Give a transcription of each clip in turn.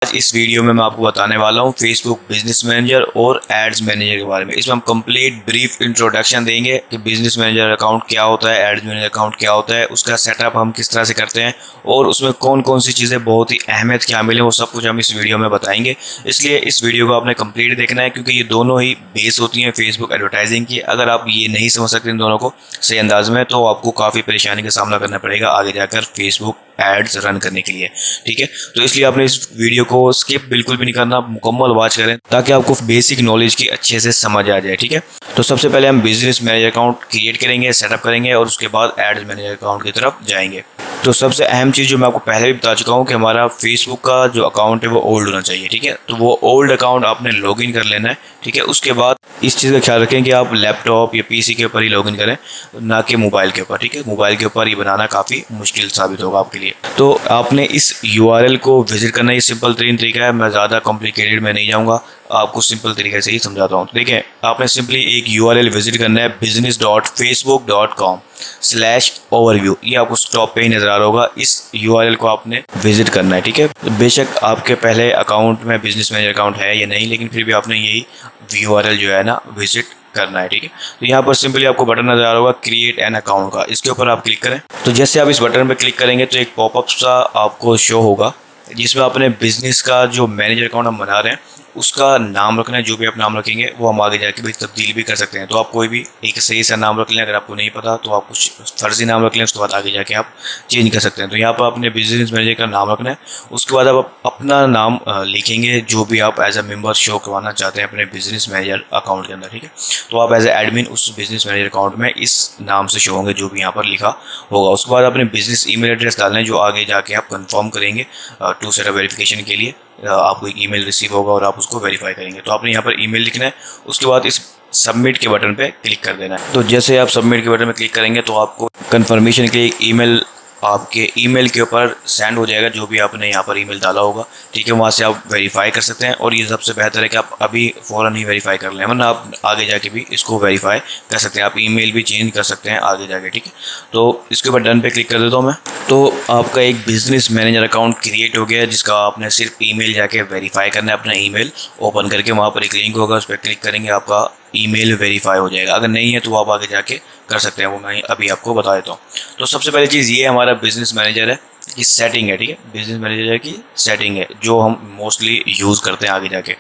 आज इस वीडियो में मैं आपको बताने वाला हूं फेसबुक बिजनेस मैनेजर और एड्स मैनेजर के बारे में। इसमें हम कंप्लीट ब्रीफ इंट्रोडक्शन देंगे कि बिजनेस मैनेजर अकाउंट क्या होता है, एड्स मैनेजर अकाउंट क्या होता है, उसका सेटअप हम किस तरह से करते हैं और उसमें कौन कौन सी चीज़ें बहुत ही अहमियत क्या मिले, वो सब कुछ हम इस वीडियो में बताएंगे। इसलिए इस वीडियो को आपने कंप्लीट देखना है क्योंकि ये दोनों ही बेस होती हैं फेसबुक एडवर्टाइजिंग की। अगर आप ये नहीं समझ सकते इन दोनों को सही अंदाज में तो आपको काफ़ी परेशानी का सामना करना पड़ेगा आगे जाकर फेसबुक एड्स रन करने के लिए। ठीक है, तो इसलिए आपने इस वीडियो को स्किप बिल्कुल भी नहीं करना, मुकम्मल वॉच करें ताकि आपको बेसिक नॉलेज की अच्छे से समझ आ जाए। ठीक है, तो सबसे पहले हम बिजनेस मैनेजर अकाउंट क्रिएट करेंगे, सेटअप करेंगे और उसके बाद एड्स मैनेजर अकाउंट की तरफ जाएंगे। तो सबसे अहम चीज़ जो मैं आपको पहले भी बता चुका हूँ कि हमारा फेसबुक का जो अकाउंट है वो ओल्ड होना चाहिए। ठीक है, तो वो ओल्ड अकाउंट आपने लॉगिन कर लेना है। ठीक है, उसके बाद इस चीज़ का ख्याल रखें कि आप लैपटॉप या पीसी के ऊपर ही लॉगिन करें, ना कि मोबाइल के ऊपर। ठीक है, मोबाइल के ऊपर ये बनाना काफ़ी मुश्किल साबित होगा आपके लिए। तो आपने इस यूआरएल को विजिट करना, ये सिंपल तरीन तरीका है, मैं ज़्यादा कॉम्प्लिकेटेड में नहीं जाऊँगा, आपको सिंपल तरीके से ही समझाता हूँ। देखिए, आपने सिंपली एक यूआरएल विजिट करना है business.facebook.com/overview। ये आपको टॉप पे ही नज़र आ रहा होगा, इस यूआरएल को आपने विजिट करना है। ठीक है, बेशक आपके पहले अकाउंट में बिजनेस मैनेजर अकाउंट है या नहीं, लेकिन फिर भी आपने यही यूआरएल जो है ना विजिट करना है। ठीक है, तो यहाँ पर सिंपली आपको बटन नजर आ रहा होगा क्रिएट एन अकाउंट का, इसके ऊपर आप क्लिक करें। तो जैसे आप इस बटन पर क्लिक करेंगे तो एक पॉपअप सा आपको शो होगा जिसमें अपने बिजनेस का जो मैनेजर अकाउंट हम बना रहे हैं उसका नाम रखना है। जो भी आप नाम रखेंगे वो हम आगे जाके भी तब्दील भी कर सकते हैं। तो आप कोई भी एक सही सा नाम रख लें, अगर आपको नहीं पता तो आप कुछ फर्जी नाम रख लें, उसके बाद आगे जाके आप चेंज कर सकते हैं। तो यहाँ पर अपने बिजनेस मैनेजर का नाम रखना है, उसके बाद आप अपना नाम लिखेंगे जो भी आप एज अ मेंबर शो करवाना चाहते हैं अपने बिजनेस मैनेजर अकाउंट के अंदर। ठीक है, तो आप एज ए एडमिन उस बिजनेस मैनेजर अकाउंट में इस नाम से शो होंगे जो भी यहाँ पर लिखा होगा। उसके बाद अपने बिजनेस ईमेल एड्रेस डालना है जो आगे जाके आप कंफर्म करेंगे टू सेटअप वेरिफिकेशन के लिए। आपको एक ईमेल रिसीव होगा और आप उसको वेरीफाई करेंगे। तो आपने यहाँ पर ईमेल लिखना है, उसके बाद इस सबमिट के बटन पे क्लिक कर देना है। तो जैसे आप सबमिट के बटन पे क्लिक करेंगे तो आपको कंफर्मेशन के लिए ईमेल आपके ईमेल के ऊपर सेंड हो जाएगा जो भी आपने यहाँ पर ईमेल डाला होगा। ठीक है, वहाँ से आप वेरीफाई कर सकते हैं और ये सबसे बेहतर है कि आप अभी फ़ौरन ही वेरीफाई कर लें, वरना आप आगे जाके भी इसको वेरीफाई कर सकते हैं। आप ईमेल भी चेंज कर सकते हैं आगे जाके। ठीक है, तो इसके ऊपर डन पे क्लिक कर देता हूँ मैं। तो आपका एक बिजनेस मैनेजर अकाउंट क्रिएट हो गया है जिसका आपने सिर्फ ईमेल जाके वेरीफाई करना है। अपना ईमेल ओपन करके वहाँ पर एक लिंक होगा, उस पर क्लिक करेंगे, आपका ईमेल वेरीफाई हो जाएगा। अगर नहीं है तो आप आगे जाके कर सकते हैं, वो मैं अभी आपको बता देता हूँ। तो सबसे पहली चीज़ ये हमारा बिजनेस मैनेजर है की सेटिंग है। ठीक है, बिजनेस मैनेजर की सेटिंग है जो हम मोस्टली यूज़ करते हैं आगे जाके।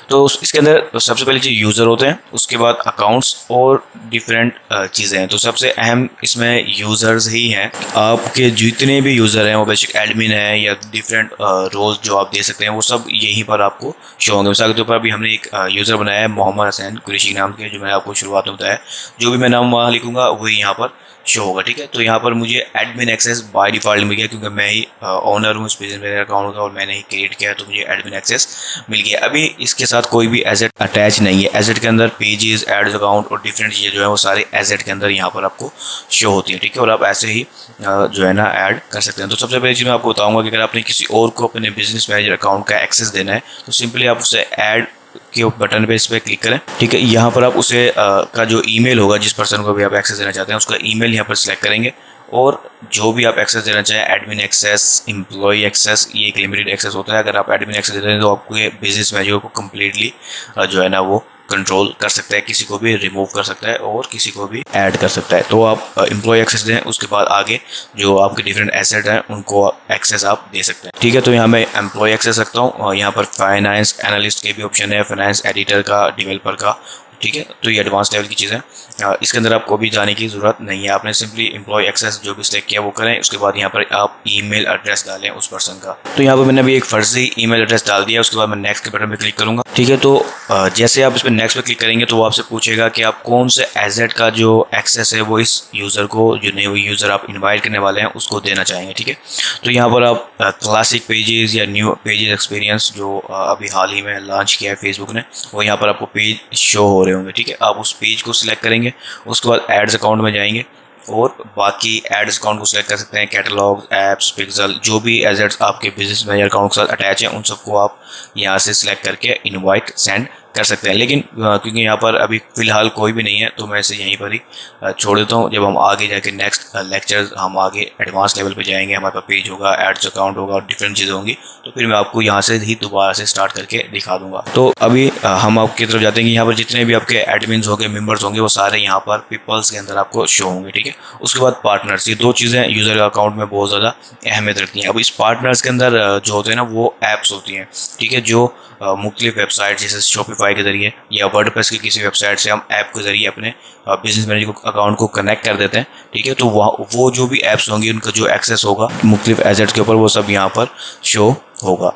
तो इसके अंदर सबसे पहली चीज़ यूज़र होते हैं, उसके बाद अकाउंट्स और डिफरेंट चीज़ें हैं। तो सबसे अहम इसमें यूज़र्स ही हैं। आपके जितने भी यूज़र हैं वो बेसिक एडमिन है या डिफरेंट रोल्स जो आप दे सकते हैं वो सब यहीं पर आपको शो होंगे। मिसाल के तौर पर अभी हमने एक यूज़र बनाया है मोहम्मद हसैन कुरैशी नाम के, जो मैंने आपको शुरुआत में बताया। जो भी मैं नाम वहाँ लिखूँगा वही यहाँ पर शो होगा। ठीक है, तो यहाँ पर मुझे एडमिन एक्सेस बाय डिफ़ॉल्ट मिल गया क्योंकि मैं ही ओनर हूँ इस बिजनेस मैनेजर अकाउंट का और मैंने ही क्रिएट किया है, तो मुझे एडमिन एक्सेस मिल गया। अभी इसके साथ कोई भी एसेट अटैच नहीं है। एसेट के अंदर पेजेस, एड्स अकाउंट और डिफरेंट चीज़ें जो है वो सारे एसेट के अंदर यहाँ पर आपको शो होती है। ठीक है, और आप ऐसे ही जो है ना ऐड कर सकते हैं। तो सबसे पहले चीज़ मैं आपको बताऊँगा कि अगर आपने किसी और को अपने बिजनेस मैनेजर अकाउंट का एक्सेस देना है तो सिंपली आप उसे ऐड के बटन पे इस पर क्लिक करें। ठीक है, यहाँ पर आप उसे का जो ईमेल होगा, जिस पर्सन को भी आप एक्सेस देना चाहते हैं उसका ईमेल यहाँ पर सिलेक्ट करेंगे और जो भी आप एक्सेस देना चाहें, एडमिन एक्सेस, एम्प्लॉय एक्सेस, ये एक लिमिटेड एक्सेस होता है। अगर आप एडमिन एक्सेस देते हैं तो आपको ये बिजनेस मैनेजर को कम्प्लीटली जो है ना वो कंट्रोल कर सकता है, किसी को भी रिमूव कर सकता है और किसी को भी ऐड कर सकता है। तो आप एम्प्लॉय एक्सेस दें, उसके बाद आगे जो आपके डिफरेंट एसेट हैं उनको एक्सेस आप दे सकते हैं। ठीक है, तो यहाँ मैं एम्प्लॉय एक्सेस रखता हूँ और यहाँ पर फाइनेंस एनालिस्ट के भी ऑप्शन है, फाइनेंस एडिटर का, डेवलपर का। ठीक है, तो ये एडवांस लेवल की चीज़ है, इसके अंदर आपको भी जाने की ज़रूरत नहीं है। आपने सिंपली एम्प्लॉय एक्सेस जो भी सिलेक्ट किया वो करें, उसके बाद यहाँ पर आप ईमेल एड्रेस डालें उस पर्सन का। तो यहाँ पर मैंने अभी एक फर्जी ईमेल एड्रेस डाल दिया, उसके बाद मैं नेक्स्ट के बटन पर क्लिक करूँगा। ठीक है, तो जैसे आप इस पर नेक्स्ट पे क्लिक करेंगे तो वो आपसे पूछेगा कि आप कौन से एसेट का जो एक्सेस है वो इस यूज़र को, जो नए यूज़र आप इन्वाइट करने वाले हैं उसको देना चाहेंगे। ठीक है, तो यहाँ पर आप क्लासिक पेजेस या न्यू पेजेस एक्सपीरियंस जो अभी हाल ही में लॉन्च किया है फेसबुक ने, वो यहाँ पर आपको पेज शो हो रहे होंगे। ठीक है, आप उस पेज को सिलेक्ट करेंगे, उसके बाद एड्स अकाउंट में जाएंगे और बाकी एड्स अकाउंट को सिलेक्ट कर सकते हैं। कैटलॉग, एप्स, पिक्सल, जो भी एसेट्स आपके बिजनेस मैनेजर अकाउंट के साथ अटैच हैं उन सबको आप यहाँ से सिलेक्ट करके इनवाइट सेंड कर सकते हैं। लेकिन क्योंकि यहाँ पर अभी फ़िलहाल कोई भी नहीं है तो मैं इसे यहीं पर ही छोड़ देता हूँ। जब हम आगे जाके नेक्स्ट लेक्चर हम आगे एडवांस लेवल पे जाएंगे, हमारे पास पेज होगा, एड्स अकाउंट होगा और डिफरेंट चीज़ें होंगी, तो फिर मैं आपको यहाँ से ही दोबारा से स्टार्ट करके दिखा दूंगा। तो अभी हम आपकी तरफ जाते हैं कि यहाँ पर जितने भी आपके एडमिन्स होंगे, मेंबर्स होंगे, वो सारे यहाँ पर पीपल्स के अंदर आपको शो होंगे, ठीक है। उसके बाद पार्टनर्स, ये दो चीज़ें यूज़र अकाउंट में बहुत ज़्यादा अहमियत रखती हैं। अब इस पार्टनर्स के अंदर जो होते हैं ना, वो ऐप्स होती हैं, ठीक है, जो मुख्तलिफ वेबसाइट जैसे शॉपिफाई के ज़रिए या वर्डप्रेस की किसी वेबसाइट से हम ऐप के ज़रिए अपने बिजनेस मैनेजर अकाउंट को कनेक्ट कर देते हैं, ठीक है। तो वो जो भी ऐप्स होंगी उनका जो एक्सेस होगा मुख्तलिफ एसेट्स के ऊपर, वो सब यहाँ पर शो होगा,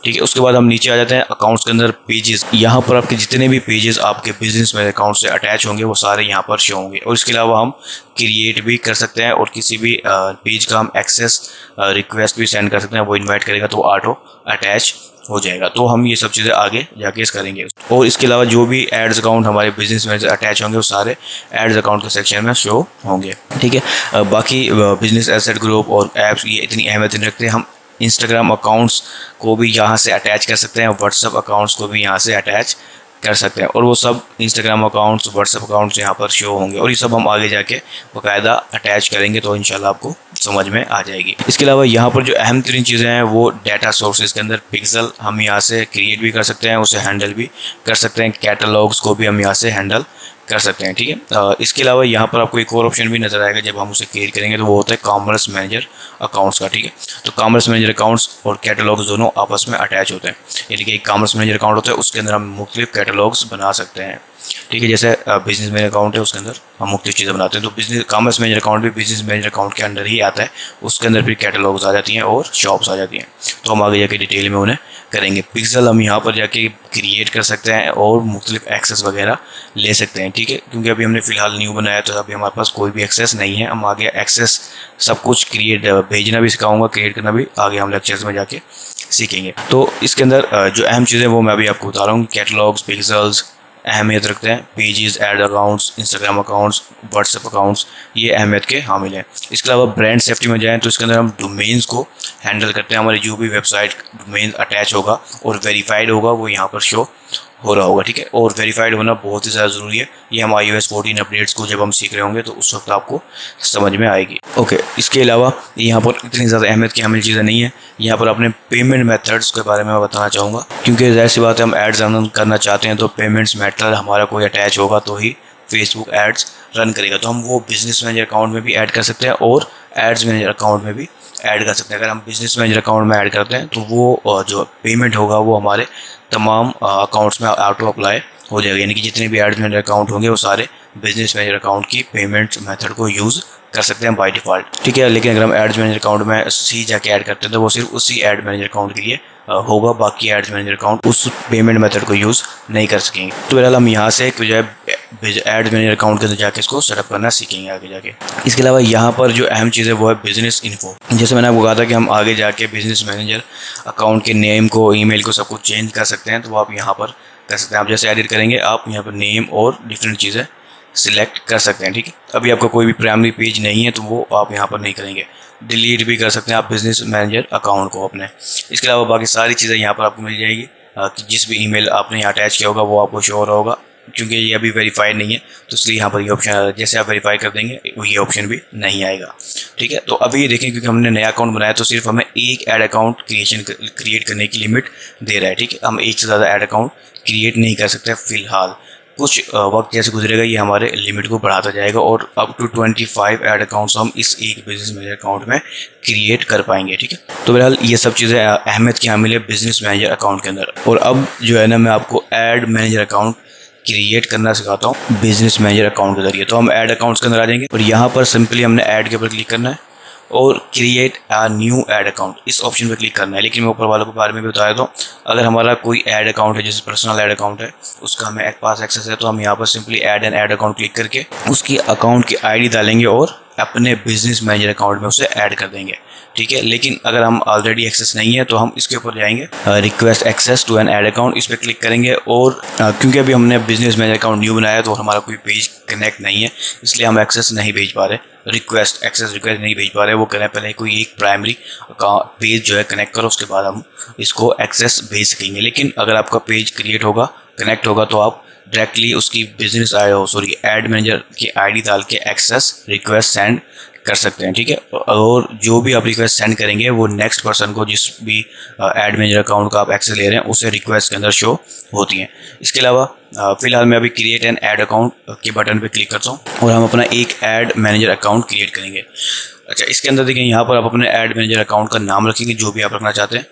ठीक है। उसके बाद हम नीचे आ जाते हैं अकाउंट्स के अंदर, पेजेस। यहाँ पर आपके जितने भी पेजेस आपके बिजनेस मैनेजर अकाउंट से अटैच होंगे वो सारे यहाँ पर शो होंगे। और इसके अलावा हम क्रिएट भी कर सकते हैं और किसी भी पेज का हम एक्सेस रिक्वेस्ट भी सेंड कर सकते हैं। वो इन्वाइट करेगा तो ऑटो अटैच हो जाएगा। तो हम ये सब चीज़ें आगे जाके इस करेंगे। और इसके अलावा जो भी एड्स अकाउंट हमारे बिजनेस में अटैच होंगे वो सारे एड्स अकाउंट के सेक्शन में शो होंगे, ठीक है। बाकी बिजनेस एसेट ग्रुप और ऐप्स ये इतनी अहमियत नहीं रखते। हम इंस्टाग्राम अकाउंट्स को भी यहाँ से अटैच कर सकते हैं, व्हाट्सअप अकाउंट्स को भी यहाँ से अटैच कर सकते हैं, और वो सब इंस्टाग्राम अकाउंट्स, व्हाट्सअप अकाउंट्स यहाँ पर शो होंगे। और ये सब हम आगे जाके बाकायदा अटैच करेंगे तो इंशाल्लाह आपको समझ में आ जाएगी। इसके अलावा यहाँ पर जो अहम तरीन चीज़ें हैं वो डाटा सोर्सेज के अंदर पिक्सल हम यहाँ से क्रिएट भी कर सकते हैं, उसे हैंडल भी कर सकते हैं, कैटलॉग्स को भी हम यहाँ से हैंडल कर सकते हैं, ठीक है। इसके अलावा यहाँ पर आपको एक और ऑप्शन भी नजर आएगा जब हम उसे क्रिएट करेंगे, तो वो होता है कॉमर्स मैनेजर अकाउंट्स का, ठीक है। तो कॉमर्स मैनेजर अकाउंट्स और कैटलॉग्स दोनों आपस में अटैच होते हैं, यानी कि एक कॉमर्स मैनेजर अकाउंट होता है, उसके अंदर हम मुख्तलिफ कैटलॉग्स बना सकते हैं, ठीक है। जैसे बिजनेस मैनेजर अकाउंट है, उसके अंदर हम मुख्तलिफ चीज़ें बनाते हैं, तो बिजनेस कॉमर्स मैनेजर अकाउंट भी बिजनेस मैनेजर अकाउंट के अंदर ही आता है। उसके अंदर फिर कैटलॉग्स आ जाती हैं और शॉप्स आ जाती हैं, तो हम आगे जाके डिटेल में उन्हें करेंगे। पिक्सल हम यहाँ पर जाके क्रिएट कर सकते हैं और मुख्तलिफ एक्सेस वगैरह ले सकते हैं, ठीक है। क्योंकि अभी हमने फ़िलहाल न्यू बनाया तो अभी हमारे पास कोई भी एक्सेस नहीं है। हम आगे एक्सेस सब कुछ क्रिएट भेजना भी सिखाऊंगा, क्रिएट करना भी आगे हम लेक्चर्स में जाके सीखेंगे। तो इसके अंदर जो अहम चीज़ें वो मैं अभी आपको बता रहा हूँ। कैटलॉग्स, पिक्सल्स अहमियत रखते हैं, pages, ad accounts, Instagram accounts, WhatsApp accounts, ये अहमियत के हामिल हैं। इसके अलावा ब्रांड सेफ्टी में जाएँ तो इसके अंदर हम डोमेन्स को हैंडल करते हैं। हमारी जो भी वेबसाइट डोमेन अटैच होगा और वेरीफाइड होगा वो यहाँ पर शो हो रहा होगा, ठीक है। और वेरीफाइड होना बहुत ही ज़्यादा ज़रूरी है। ये हम iOS 14 अपडेट्स को जब हम सीख रहे होंगे तो उस वक्त आपको समझ में आएगी। ओके, इसके अलावा यहाँ पर इतनी ज़्यादा अहमियत की हामिल चीज़ें नहीं है। यहाँ पर अपने पेमेंट मेथड्स के बारे में मैं बताना चाहूँगा, क्योंकि ज़ाहिर सी बात है हम एड्स रन करना चाहते हैं तो पेमेंट्स मेथड हमारा कोई अटैच होगा तो ही फेसबुक एड्स रन करेगा। तो हम वो बिजनेस मैनेजर अकाउंट में भी ऐड कर सकते हैं और एड्स मैनेजर अकाउंट में भी ऐड कर सकते हैं। अगर हम बिजनेस मैनेजर अकाउंट में ऐड करते हैं तो वो जो पेमेंट होगा वो हमारे तमाम अकाउंट्स में ऑटो अप्लाई हो जाएगा, यानी कि जितने भी एड्स मैनेजर अकाउंट होंगे वो सारे बिजनेस मैनेजर अकाउंट की पेमेंट मेथड को यूज़ कर सकते हैं बाय डिफ़ॉल्ट, ठीक है। लेकिन अगर हम एड्स मैनेजर अकाउंट में सी जाके ऐड करते हैं तो वो सिर्फ उसी एड मैनेजर अकाउंट के लिए होगा, बाकी एड्स मैनेजर अकाउंट उस पेमेंट मेथड को यूज़ नहीं कर सकेंगे। तो बहरहाल हम यहाँ से जो है एड्स मैनेजर अकाउंट के अंदर जाके इसको सेटअप करना सीखेंगे आगे जाके। इसके अलावा यहाँ पर जो अहम चीज़ है वो है बिजनेस इन्फो। जैसे मैंने आपको कहा था कि हम आगे जाके बिजनेस मैनेजर अकाउंट के नेम को, ईमेल को, सब कुछ चेंज कर सकते हैं, तो वो आप यहाँ पर कर सकते हैं। आप जैसे एडिट करेंगे आप यहाँ पर नेम और डिफरेंट चीज़ें सिलेक्ट कर सकते हैं, ठीक है। अभी आपका कोई भी प्राइमरी पेज नहीं है तो वो आप यहाँ पर नहीं करेंगे। डिलीट भी कर सकते हैं आप बिजनेस मैनेजर अकाउंट को अपने। इसके अलावा बाकी सारी चीज़ें यहाँ पर आपको मिल जाएगी कि जिस भी ईमेल आपने यहाँ अटैच किया होगा वो आपको शो हो रहा होगा। क्योंकि ये अभी वेरीफाइड नहीं है तो इसलिए यहाँ पर ये ऑप्शन, जैसे आप वेरीफाई कर देंगे ये ऑप्शन भी नहीं आएगा, ठीक है। तो अभी ये देखें क्योंकि हमने नया अकाउंट बनाया तो सिर्फ हमें एक ऐड अकाउंट क्रिएट करने की लिमिट दे रहा है, ठीक है। हम एक से ज़्यादा ऐड अकाउंट क्रिएट नहीं कर सकते फ़िलहाल। कुछ वक्त जैसे गुजरेगा ये हमारे लिमिट को बढ़ाता जाएगा और अप टू 25 ऐड अकाउंट्स हम इस एक बिजनेस मैनेजर अकाउंट में क्रिएट कर पाएंगे, ठीक है। तो बहरहाल ये सब चीज़ें अहमियत की हामिल है बिजनेस मैनेजर अकाउंट के अंदर। और अब जो है ना मैं आपको ऐड मैनेजर अकाउंट क्रिएट करना सिखाता हूँ बिजनेस मैनेजर अकाउंट के जरिए। तो हम ऐड अकाउंट्स के अंदर आ जाएंगे और यहाँ पर सिंपली हमने ऐड के ऊपर क्लिक करना है और create a new add account इस ऑप्शन पर क्लिक करना है। लेकिन मैं ऊपर वालों के बारे में भी बता देता हूँ, अगर हमारा कोई ऐड अकाउंट है जैसे पर्सनल ऐड अकाउंट है उसका हमें पास एक्सेस है तो हम यहाँ पर simply add N ad account click करके उसकी अकाउंट की आईडी डालेंगे और अपने बिजनेस मैनेजर अकाउंट में उसे ऐड कर देंगे, ठीक है। लेकिन अगर हम ऑलरेडी एक्सेस नहीं है तो हम इसके ऊपर जाएंगे request access to an ad account, इस पर क्लिक करेंगे। और क्योंकि अभी हमने बिजनेस मैनेजर अकाउंट न्यू बनाया तो हमारा कोई पेज कनेक्ट नहीं है इसलिए हम एक्सेस नहीं भेज पा रहे, रिक्वेस्ट नहीं भेज पा रहे। वो करें पहले कोई एक प्राइमरी पेज जो है कनेक्ट करो, उसके बाद हम इसको एक्सेस भेज सकेंगे। लेकिन अगर आपका पेज क्रिएट होगा कनेक्ट होगा तो आप डायरेक्टली उसकी बिजनेस एड मैनेजर की आईडी डाल के एक्सेस रिक्वेस्ट सेंड कर सकते हैं, ठीक है। और जो भी आप रिक्वेस्ट सेंड करेंगे वो नेक्स्ट पर्सन को, जिस भी एड मैनेजर अकाउंट का आप एक्सेस ले रहे हैं, उसे रिक्वेस्ट के अंदर शो होती हैं। इसके अलावा फिलहाल मैं अभी क्रिएट एन ऐड अकाउंट के बटन पे क्लिक करता हूँ और हम अपना एक ऐड मैनेजर अकाउंट क्रिएट करेंगे। अच्छा, इसके अंदर देखिए यहाँ पर आप अपने ऐड मैनेजर अकाउंट का नाम रखेंगे जो भी आप रखना चाहते हैं,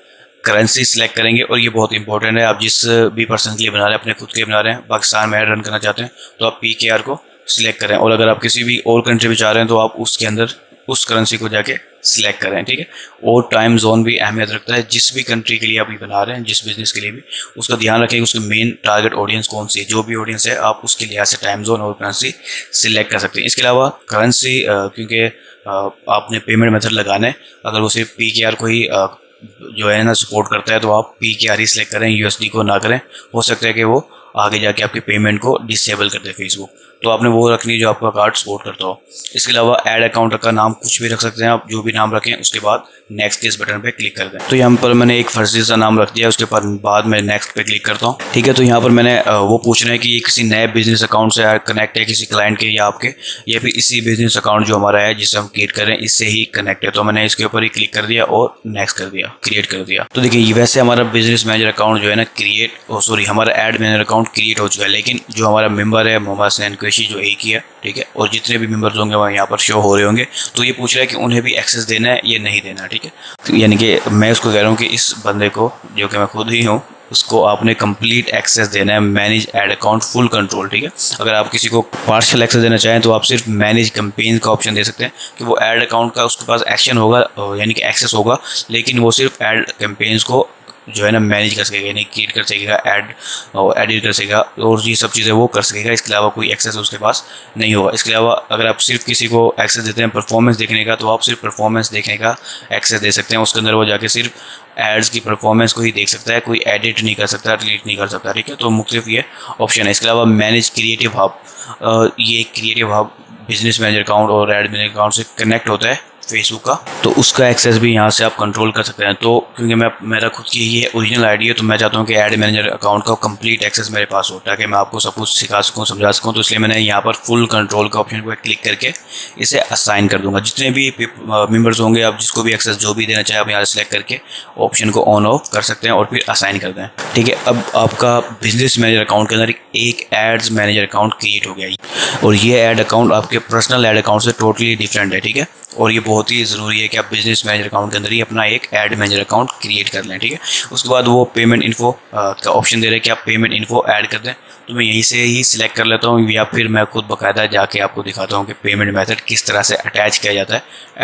करेंसी सिलेक्ट करेंगे और ये बहुत इंपॉर्टेंट है, आप जिस भी पर्सन के लिए बना रहे हैं, अपने खुद के लिए बना रहे हैं, पाकिस्तान में ऐड रन करना चाहते हैं तो आप PKR को सिलेक्ट करें, और अगर आप किसी भी और कंट्री में चाह रहे हैं तो आप उसके अंदर उस करेंसी को जाके सिलेक्ट करें, ठीक है। और टाइम जोन भी अहमियत रखता है, जिस भी कंट्री के लिए आप ये बना रहे हैं, जिस बिजनेस के लिए भी, उसका ध्यान रखें उसकी मेन टारगेट ऑडियंस कौन सी है, जो भी ऑडियंस है आप उसके लिहाज से टाइम जोन और करेंसी सिलेक्ट कर सकते हैं। इसके अलावा करेंसी क्योंकि आपने पेमेंट मेथड लगाना है, अगर वो सिर्फ PKR को ही जो है ना सपोर्ट करता है तो आप PKR ही सिलेक्ट करें, USD को ना करें। हो सकता है कि वो आगे जाके आपके पेमेंट को डिसेबल कर दे फेसबुक, तो आपने वो रखनी है जो आपका कार्ड सपोर्ट करता हो। इसके अलावा ऐड अकाउंट का नाम कुछ भी रख सकते हैं आप, जो भी नाम रखें, उसके बाद नेक्स्ट इस बटन पे क्लिक कर दें। तो यहाँ पर मैंने एक फर्जी सा नाम रख दिया, उसके बाद मैं नेक्स्ट पे क्लिक करता हूँ, ठीक है। तो यहाँ पर मैंने वो पूछना है कि ये किसी नए बिजनेस अकाउंट से कनेक्ट है, किसी क्लाइंट के या आपके, या फिर इसी बिजनेस अकाउंट जो हमारा है जिसे हम क्रिएट कर रहे हैं इससे ही कनेक्ट है। तो मैंने इसके ऊपर ही क्लिक कर दिया और नेक्स्ट कर दिया, क्रिएट कर दिया। तो देखिए वैसे हमारा बिजनेस मैनेजर अकाउंट जो है ना हमारा एड मैनेजर अकाउंट क्रिएट हो चुका है, लेकिन जो हमारा मेंबर है मोहम्मद हसनैन कुरैशी जो एक ही है, ठीक है, और जितने भी मेंबर्स होंगे वहाँ यहाँ पर शो हो रहे होंगे। तो ये पूछ रहा है कि उन्हें भी एक्सेस देना है या नहीं देना, ठीक है। तो यानी कि मैं उसको कह रहा हूँ कि इस बंदे को, जो कि मैं खुद ही हूँ, उसको आपने कंप्लीट एक्सेस देना है, manage add account full control, ठीक है। अगर आप किसी को पार्शियल एक्सेस देना चाहें तो आप सिर्फ मैनेज कैंपेन का ऑप्शन दे सकते हैं कि वो ऐड अकाउंट का उसके पास एक्शन होगा, यानी कि एक्सेस होगा, लेकिन वो सिर्फ ऐड कैंपेन्स को जो है ना मैनेज कर सकेगा, यानी क्रिएट कर सकेगा, एडिट कर सकेगा और ये सब चीज़ें वो कर सकेगा। इसके अलावा कोई एक्सेस उसके पास नहीं होगा। इसके अलावा अगर आप सिर्फ किसी को एक्सेस देते हैं परफॉर्मेंस देखने का, तो आप सिर्फ परफॉर्मेंस देखने का एक्सेस दे सकते हैं। उसके अंदर वो जाके सिर्फ एड्स की परफॉर्मेंस को ही देख सकता है, कोई एडिट नहीं कर सकता, डिलीट नहीं कर सकता, ठीक है। तो मुख्तलिफ ये ऑप्शन है। इसके अलावा मैनेज क्रिएटिव हब, ये creative hub business manager account और एड मैनेजर अकाउंट से कनेक्ट होता है फेसबुक का, तो उसका एक्सेस भी यहाँ से आप कंट्रोल कर सकते हैं। तो क्योंकि मेरा खुद की ये ओरिजिनल आईडी है, तो मैं चाहता हूँ कि एड मैनेजर अकाउंट का कंप्लीट एक्सेस मेरे पास हो, ताकि मैं आपको सब कुछ सिखा सकूँ, समझा सकूँ। तो इसलिए मैंने यहाँ पर फुल कंट्रोल का ऑप्शन पर क्लिक करके इसे असाइन कर दूंगा। जितने भी मेंबर्स होंगे, आप जिसको भी एक्सेस जो भी देना चाहे, आप यहाँ से सेलेक्ट करके ऑप्शन को ऑन ऑफ कर सकते हैं और फिर असाइन कर दें, ठीक है। अब आपका बिजनेस मैनेजर अकाउंट के अंदर एक एड्स मैनेजर अकाउंट क्रिएट हो गया और ये एड अकाउंट आपके पर्सनल एड अकाउंट से टोटली डिफरेंट है, ठीक है। और ये बहुत ही ज़रूरी है कि आप बिजनेस मैनेजर अकाउंट के अंदर ही अपना एक ऐड मैनेजर अकाउंट क्रिएट कर लें, ठीक है। उसके बाद वो पेमेंट इन्फो का ऑप्शन दे रहा है कि आप पेमेंट इन्फो ऐड कर दें, तो मैं यहीं से ही सिलेक्ट कर लेता हूँ, या फिर मैं खुद बाकायदा जाके आपको दिखाता हूँ कि पेमेंट मेथड किस तरह से अटैच किया जाता है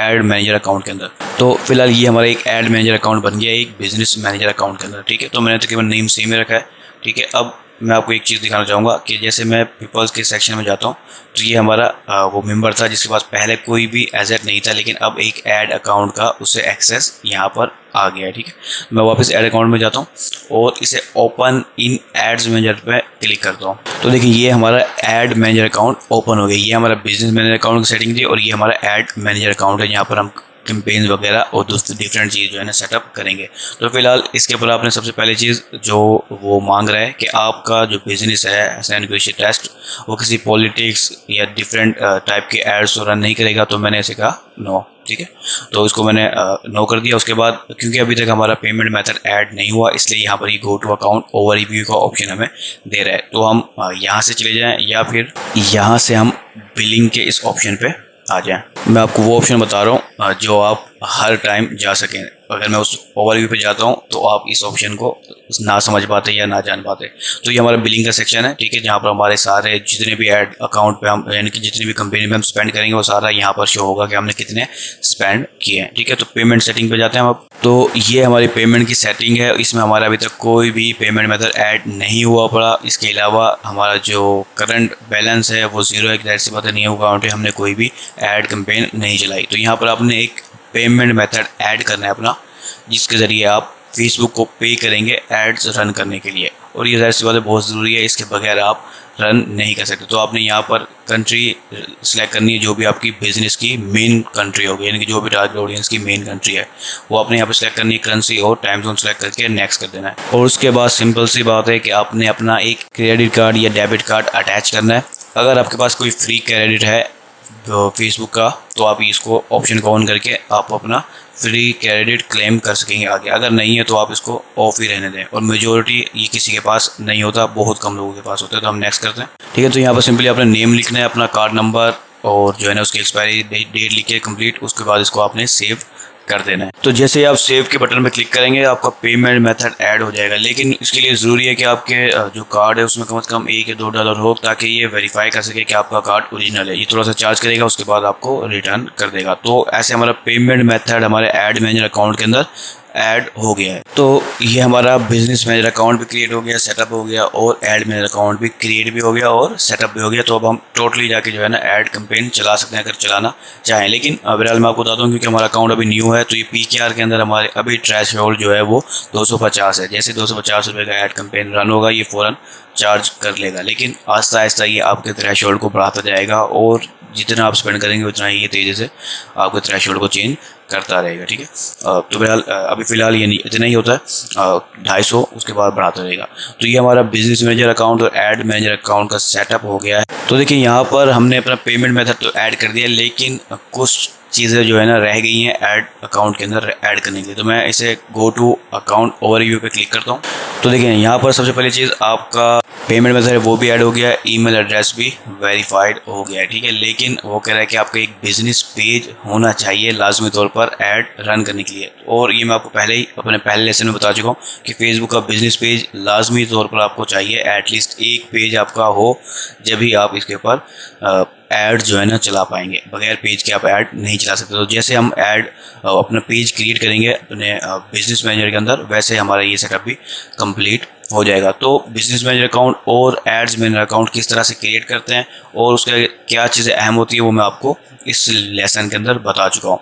ऐड मैनेजर अकाउंट के अंदर। तो फिलहाल ये हमारा एक ऐड मैनेजर अकाउंट बन गया एक बिजनेस मैनेजर अकाउंट के अंदर, ठीक है। तो मैंने तकरीबन नेम सेम ही रखा है, ठीक है। अब मैं आपको एक चीज़ दिखाना चाहूँगा कि जैसे मैं पीपल्स के सेक्शन में जाता हूँ, तो ये हमारा वो मेंबर था जिसके पास पहले कोई भी एसेट नहीं था, लेकिन अब एक ऐड अकाउंट का उसे एक्सेस यहाँ पर आ गया है, ठीक है। मैं वापस ऐड अकाउंट में जाता हूँ और इसे ओपन इन एड्स मैनेजर पे क्लिक करता हूँ। तो देखिए ये हमारा ऐड मैनेजर अकाउंट ओपन हो गया। ये हमारा बिजनेस मैनेजर अकाउंट की सेटिंग थी और ये हमारा ऐड मैनेजर अकाउंट है, यहाँ पर हम कैंपेन्स वगैरह और दूसरी डिफरेंट चीज़ जो है ना सेटअप करेंगे। तो फिलहाल इसके ऊपर आपने सबसे पहली चीज़ जो वो मांग रहा है कि आपका जो बिजनेस है हसनैन कुरैशी टेस्ट, वो किसी पॉलिटिक्स या डिफरेंट टाइप के एड्स तो रन नहीं करेगा। तो मैंने ऐसे कहा नो, ठीक है। तो इसको मैंने नो कर दिया। उसके बाद क्योंकि अभी तक हमारा पेमेंट मेथड ऐड नहीं हुआ, इसलिए यहाँ पर ये गो टू अकाउंट ओवरव्यू का ऑप्शन हमें दे रहा है। तो हम यहाँ से चले जाएँ या फिर यहाँ से हम बिलिंग के इस ऑप्शन पे आ जाएं। मैं आपको वो ऑप्शन बता रहा हूँ जो आप हर टाइम जा सकें। अगर मैं उस ओवरव्यू पे जाता हूँ तो आप इस ऑप्शन को ना समझ पाते या ना जान पाते। तो ये हमारा बिलिंग का सेक्शन है, ठीक है, जहाँ पर हमारे सारे जितने भी ऐड अकाउंट पे हम, यानी कि जितनी भी कंपनी में हम स्पेंड करेंगे, वो सारा यहाँ पर शो होगा कि हमने कितने स्पेंड किए हैं, ठीक है। तो पेमेंट सेटिंग पे जाते हैं हम अब। तो ये हमारी पेमेंट की सेटिंग है। इसमें हमारा अभी तक कोई भी पेमेंट मेथड ऐड नहीं हुआ पड़ा। इसके अलावा हमारा जो करंट बैलेंस है वो जीरो है, दैट सी बात है, नहीं हुआ अकाउंट है, हमने कोई भी ऐड कैंपेन नहीं चलाई। तो यहाँ पर आपने एक पेमेंट मेथड ऐड करना है अपना, जिसके ज़रिए आप फेसबुक को पे करेंगे एड्स रन करने के लिए। और ये ज़ाहिर सी बात है बहुत ज़रूरी है, इसके बगैर आप रन नहीं कर सकते। तो आपने यहाँ पर कंट्री सेलेक्ट करनी है जो भी आपकी बिजनेस की मेन कंट्री होगी, यानी कि जो भी टारगेट ऑडियंस की मेन कंट्री है वो आपने यहाँ पर सेलेक्ट करनी है, करेंसी और टाइम जोन सेलेक्ट करके नेक्स्ट कर देना है। और उसके बाद सिंपल सी बात है कि आपने अपना एक क्रेडिट कार्ड या डेबिट कार्ड अटैच करना है। अगर आपके पास कोई फ्री क्रेडिट है फेसबुक का तो आप इसको ऑप्शन को ऑन करके आप अपना फ्री क्रेडिट क्लेम कर सकेंगे आगे। अगर नहीं है तो आप इसको ऑफ ही रहने दें। और मेजोरिटी ये किसी के पास नहीं होता, बहुत कम लोगों के पास होता है। तो हम नेक्स्ट करते हैं, ठीक है। तो यहाँ पर सिंपली आपने नेम लिखना है, अपना कार्ड नंबर और जो है ना उसकी एक्सपायरी डेट लिखिए कंप्लीट। उसके बाद इसको आपने सेव कर देना है। तो जैसे आप सेव के बटन पे क्लिक करेंगे आपका पेमेंट मेथड ऐड हो जाएगा, लेकिन इसके लिए ज़रूरी है कि आपके जो कार्ड है उसमें कम से कम $1 या $2 हो, ताकि ये वेरीफाई कर सके कि आपका कार्ड ओरिजिनल है। ये थोड़ा सा चार्ज करेगा, उसके बाद आपको रिटर्न कर देगा। तो ऐसे हमारा पेमेंट मेथड हमारे एड मैनेजर अकाउंट के अंदर ऐड हो गया है। तो ये हमारा बिजनेस मैनेजर अकाउंट भी क्रिएट हो गया, सेटअप हो गया, और ऐड मैनेजर अकाउंट भी क्रिएट भी हो गया और सेटअप भी हो गया। तो अब हम टोटली जाके जो है ना ऐड कैंपेन चला सकते हैं अगर चलाना चाहें। लेकिन फिलहाल मैं आपको बता दूं क्योंकि हमारा अकाउंट अभी न्यू है, तो ये PKR के अंदर हमारे अभी थ्रेशोल्ड जो है वो 250 है। जैसे 250 रुपये का ऐड कैंपेन रन होगा ये फ़ौरन चार्ज कर लेगा, लेकिन आहिस्ता आहिस्ता ये आपके थ्रेशोल्ड को बढ़ाता जाएगा और जितना आप स्पेंड करेंगे उतना ही ये तेज़ी से आपके थ्रेशोल्ड को चेंज करता रहेगा, ठीक है। तो फिलहाल अभी फ़िलहाल ये नहीं इतना ही होता है 250, उसके बाद बढ़ाता रहेगा। तो ये हमारा बिजनेस मैनेजर अकाउंट और ऐड मैनेजर अकाउंट का सेटअप हो गया है। तो देखिए यहाँ पर हमने अपना पेमेंट मेथड तो ऐड कर दिया, लेकिन कुछ चीज़ें जो है ना रह गई हैं ऐड अकाउंट के अंदर ऐड करने के लिए। तो मैं इसे गो टू अकाउंट ओवरव्यू पे क्लिक करता हूँ। तो देखिए यहाँ पर सबसे पहली चीज़ आपका पेमेंट मेथड है वो भी ऐड हो गया है, ईमेल एड्रेस भी वेरीफाइड हो गया है, ठीक है। लेकिन वो कह रहा है कि आपका एक बिजनेस पेज होना चाहिए लाजमी तौर पर ऐड रन करने के लिए। और ये मैं आपको पहले ही अपने पहले लेसन में बता चुका हूँ कि फेसबुक का बिजनेस पेज लाजमी तौर पर आपको चाहिए, एटलीस्ट एक पेज आपका हो, जब भी आप इसके ऊपर ऐड जो है ना चला पाएंगे। बगैर पेज के आप ऐड नहीं चला सकते। तो जैसे हम ऐड अपना पेज क्रिएट करेंगे अपने बिजनेस मैनेजर के अंदर, वैसे हमारा ये सेटअप भी कंप्लीट हो जाएगा। तो बिजनेस मैनेजर अकाउंट और एड्स मैनेजर अकाउंट किस तरह से क्रिएट करते हैं और उसका क्या चीज़ें अहम होती है वो मैं आपको इस लेसन के अंदर बता चुका हूँ।